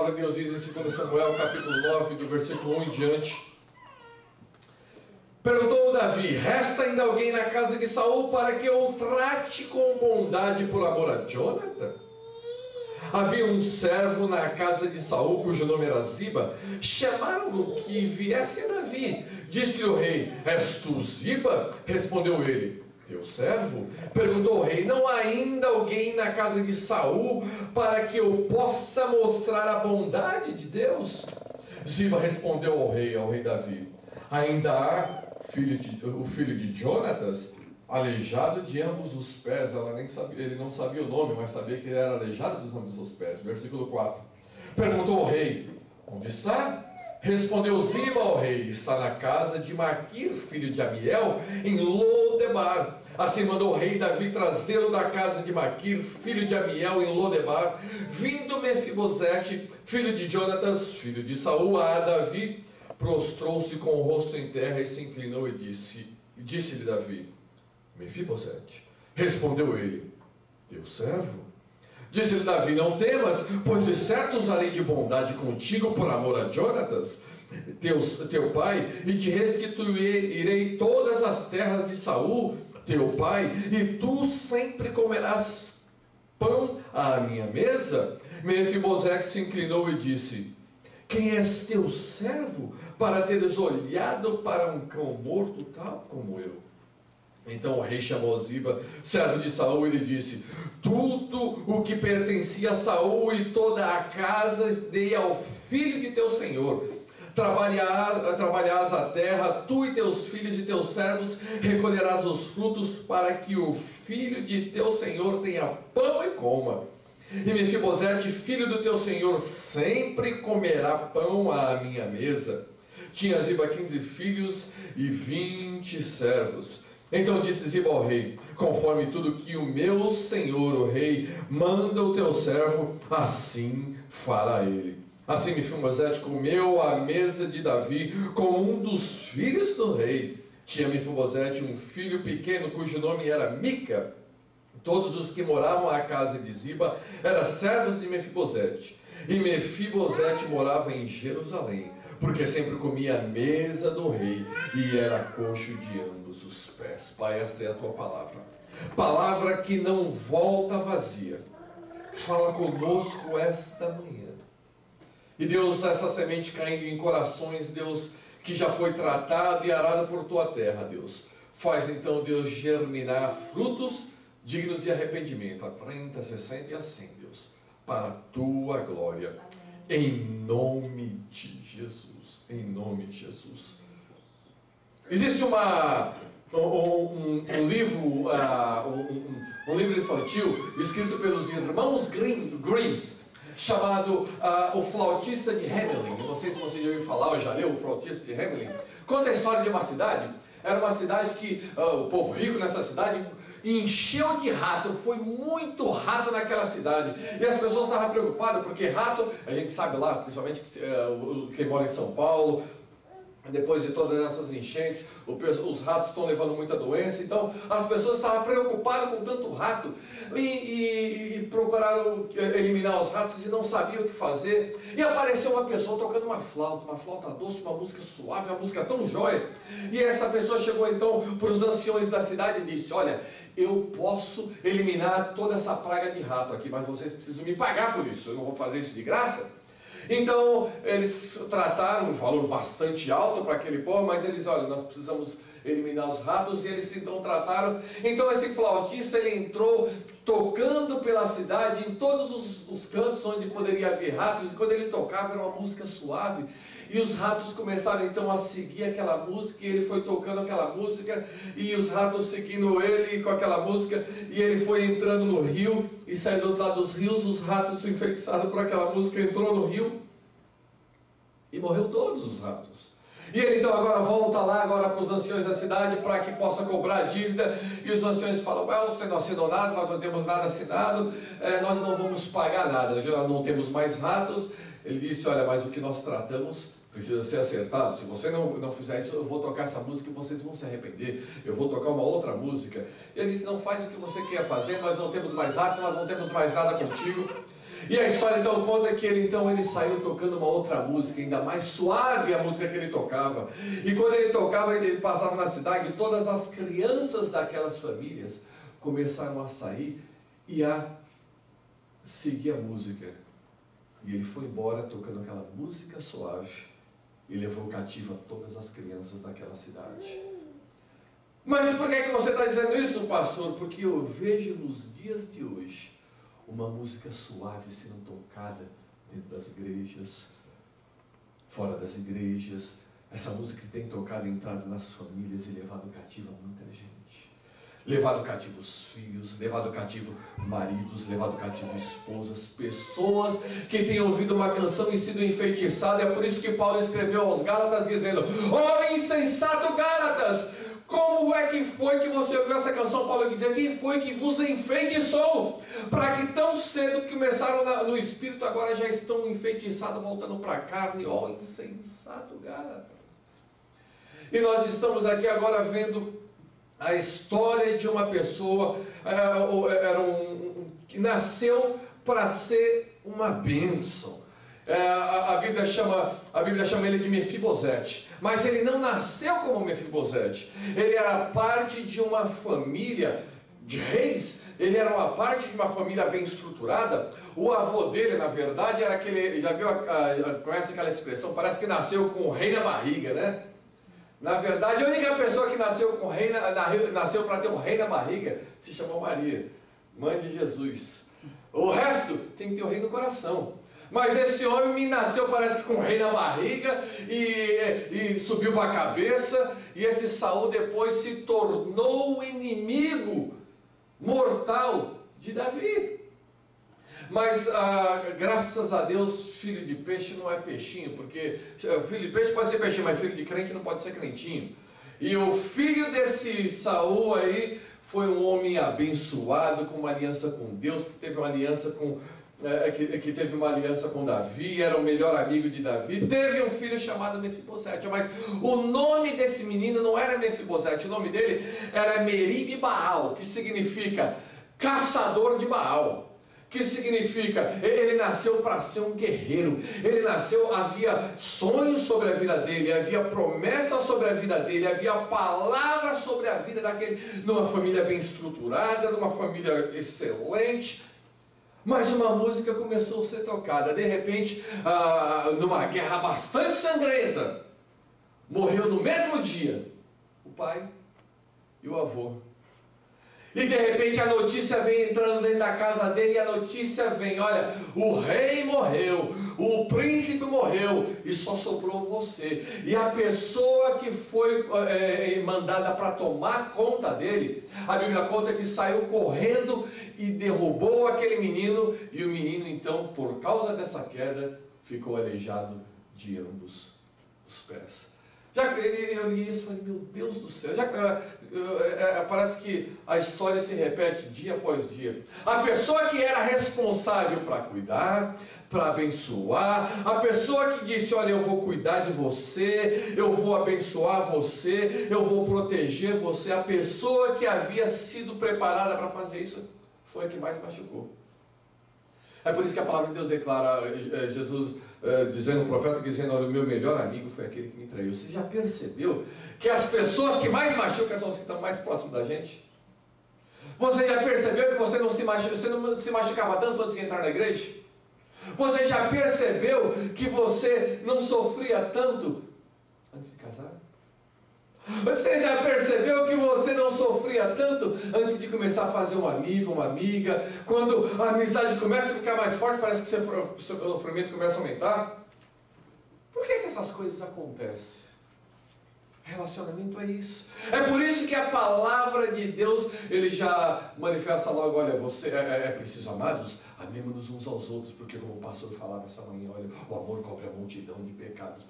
palavra de Deus diz em 2 Samuel, capítulo 9, do versículo 1 em diante. Perguntou Davi: resta ainda alguém na casa de Saul para que eu o trate com bondade por amor a Jonatas? Havia um servo na casa de Saul, cujo nome era Ziba. Chamaram-no que viesse a Davi. Disse-lhe o rei: és tu Ziba? Respondeu ele: teu servo. Perguntou o rei: não há ainda alguém na casa de Saul para que eu possa mostrar a bondade de Deus? Ziba respondeu ao rei Davi: ainda há o filho de Jonatas, aleijado de ambos os pés. Ele não sabia o nome, mas sabia que ele era aleijado de ambos os pés. Versículo 4. Perguntou o rei: onde está? Respondeu Ziba ao rei: está na casa de Maquir, filho de Amiel, em Lodebar. Assim mandou o rei Davi trazê-lo da casa de Maquir, filho de Amiel, em Lodebar. Vindo Mefibosete, filho de Jonatas, filho de Saul, a Davi, prostrou-se com o rosto em terra e se inclinou e disse-lhe Davi: Mefibosete. Respondeu ele: teu servo. Disse-lhe Davi: não temas, pois de certo usarei de bondade contigo por amor a Jonatas, teu pai, e te restituirei todas as terras de Saul, teu pai, e tu sempre comerás pão à minha mesa. Mefibosete se inclinou e disse: quem és teu servo para teres olhado para um cão morto tal como eu? Então o rei chamou Ziba, servo de Saul, e lhe disse: tudo o que pertencia a Saul e toda a casa dei ao filho de teu senhor. Trabalharás a terra, tu e teus filhos e teus servos, recolherás os frutos, para que o filho de teu senhor tenha pão e coma. E Mefibosete, filho do teu senhor, sempre comerá pão à minha mesa. Tinha Ziba 15 filhos e 20 servos. Então disse Ziba ao rei: conforme tudo que o meu senhor, o rei, manda o teu servo, assim fará ele. Assim Mefibosete comeu à mesa de Davi com um dos filhos do rei. Tinha Mefibosete um filho pequeno, cujo nome era Mica. Todos os que moravam à casa de Ziba eram servos de Mefibosete. E Mefibosete morava em Jerusalém, porque sempre comia à mesa do rei e era coxo de ambos os pés. Pai, esta é a tua palavra. Palavra que não volta vazia. Fala conosco esta manhã. E Deus, essa semente caindo em corações, Deus, que já foi tratado e arado por tua terra, Deus. Faz então, Deus, germinar frutos dignos de arrependimento, a 30, 60 e a 100, Deus, para a tua glória. Amém. Em nome de Jesus. Em nome de Jesus. Existe um livro infantil escrito pelos irmãos Grimms, chamado O Flautista de Hamelin. Não sei se você já ouviu falar ou já leu O Flautista de Hamelin. Conta a história de uma cidade. Era uma cidade que o povo rico nessa cidade encheu de rato. Foi muito rato naquela cidade. E as pessoas estavam preocupadas, porque rato, a gente sabe lá, principalmente quem mora em São Paulo, depois de todas essas enchentes, os ratos estão levando muita doença. Então as pessoas estavam preocupadas com tanto rato e procuraram eliminar os ratos e não sabiam o que fazer. E apareceu uma pessoa tocando uma flauta doce, uma música suave, uma música tão jóia. E essa pessoa chegou então para os anciões da cidade e disse: olha, eu posso eliminar toda essa praga de rato aqui, mas vocês precisam me pagar por isso, eu não vou fazer isso de graça. Então eles trataram um valor bastante alto para aquele povo, mas eles: olha, nós precisamos eliminar os ratos. E eles então trataram. Então esse flautista, ele entrou tocando pela cidade, em todos os cantos onde poderia haver ratos, e quando ele tocava era uma música suave, e os ratos começaram então a seguir aquela música, e ele foi tocando aquela música, e os ratos seguindo ele com aquela música, e ele foi entrando no rio, e saindo do outro lado dos rios, os ratos enfeitiçados por aquela música, entrou no rio, e morreu todos os ratos. E ele então agora volta lá agora para os anciões da cidade para que possa cobrar a dívida. E os anciões falam: você não assinou nada, nós não temos nada assinado, nós não vamos pagar nada, já não temos mais ratos. Ele disse: olha, mas o que nós tratamos precisa ser acertado. Se você não fizer isso, eu vou tocar essa música e vocês vão se arrepender. Eu vou tocar uma outra música. E ele disse: não faz o que você quer fazer, nós não temos mais rato, nós não temos mais nada contigo. E a história então conta que ele saiu tocando uma outra música, ainda mais suave a música que ele tocava. E quando ele tocava, ele passava na cidade, e todas as crianças daquelas famílias começaram a sair e a seguir a música. E ele foi embora tocando aquela música suave e levou cativa todas as crianças daquela cidade. Mas por que você está dizendo isso, pastor? Porque eu vejo nos dias de hoje uma música suave sendo tocada dentro das igrejas, fora das igrejas. Essa música que tem tocado, entrado nas famílias e levado cativo a muita gente. Levado cativo os filhos, levado cativo maridos, levado cativo esposas, pessoas que têm ouvido uma canção e sido enfeitiçadas. É por isso que Paulo escreveu aos Gálatas dizendo: ó insensato Gálatas, como é que foi que você ouviu essa canção? Paulo dizia: quem foi que vos enfeitiçou? Para que tão cedo que começaram no espírito, agora já estão enfeitiçados, voltando para a carne. Ó insensato Gálatas. E nós estamos aqui agora vendo a história de uma pessoa que nasceu para ser uma bênção. A Bíblia chama ele de Mefibosete, mas ele não nasceu como Mefibosete. Ele era parte de uma família de reis. Ele era uma parte de uma família bem estruturada. O avô dele, na verdade, era aquele... Já viu, conhece aquela expressão? Parece que nasceu com o rei na barriga, né? Na verdade, a única pessoa que nasceu para ter um rei na barriga se chamou Maria, mãe de Jesus. O resto tem que ter o rei no coração. Mas esse homem me nasceu, parece que com o rei na barriga, e subiu para a cabeça, e esse Saul depois se tornou o inimigo mortal de Davi. Mas graças a Deus, filho de peixe não é peixinho, porque filho de peixe pode ser peixinho, mas filho de crente não pode ser crentinho. E o filho desse Saul aí foi um homem abençoado, com uma aliança com Deus, que teve uma aliança com Davi, era o melhor amigo de Davi. Teve um filho chamado Mefibosete, mas o nome desse menino não era Mefibosete, o nome dele era Meribe Baal, que significa caçador de Baal. Que significa, ele nasceu para ser um guerreiro. Ele nasceu, havia sonhos sobre a vida dele, havia promessas sobre a vida dele, havia palavras sobre a vida daquele, numa família bem estruturada, numa família excelente. Mas uma música começou a ser tocada. De repente, numa guerra bastante sangrenta, morreu no mesmo dia o pai e o avô. E de repente a notícia vem entrando dentro da casa dele, e a notícia vem: olha, o rei morreu, o príncipe morreu, e só sobrou você. E a pessoa que foi mandada para tomar conta dele, a Bíblia conta que saiu correndo e derrubou aquele menino, e o menino então, por causa dessa queda, ficou aleijado de ambos os pés. Eu li isso e falei: meu Deus do céu, parece que a história se repete dia após dia. A pessoa que era responsável para cuidar, para abençoar, a pessoa que disse: olha, eu vou cuidar de você, eu vou abençoar você, eu vou proteger você, a pessoa que havia sido preparada para fazer isso foi a que mais machucou. É por isso que a palavra de Deus declara, Jesus dizendo, o profeta dizendo: olha, o meu melhor amigo foi aquele que me traiu. Você já percebeu que as pessoas que mais machucam são as que estão mais próximas da gente? Você já percebeu que você não se machucava tanto antes de entrar na igreja? Você já percebeu que você não sofria tanto antes de casar? Você já percebeu que você não sofria tanto antes de começar a fazer um amigo, uma amiga? Quando a amizade começa a ficar mais forte, parece que o seu sofrimento começa a aumentar? Por que essas coisas acontecem? Relacionamento é isso. É por isso que a palavra de Deus, ele já manifesta logo: olha, você é preciso, amados, amemos-nos uns aos outros, porque como o pastor falava essa manhã, olha, o amor cobre a multidão de pecados.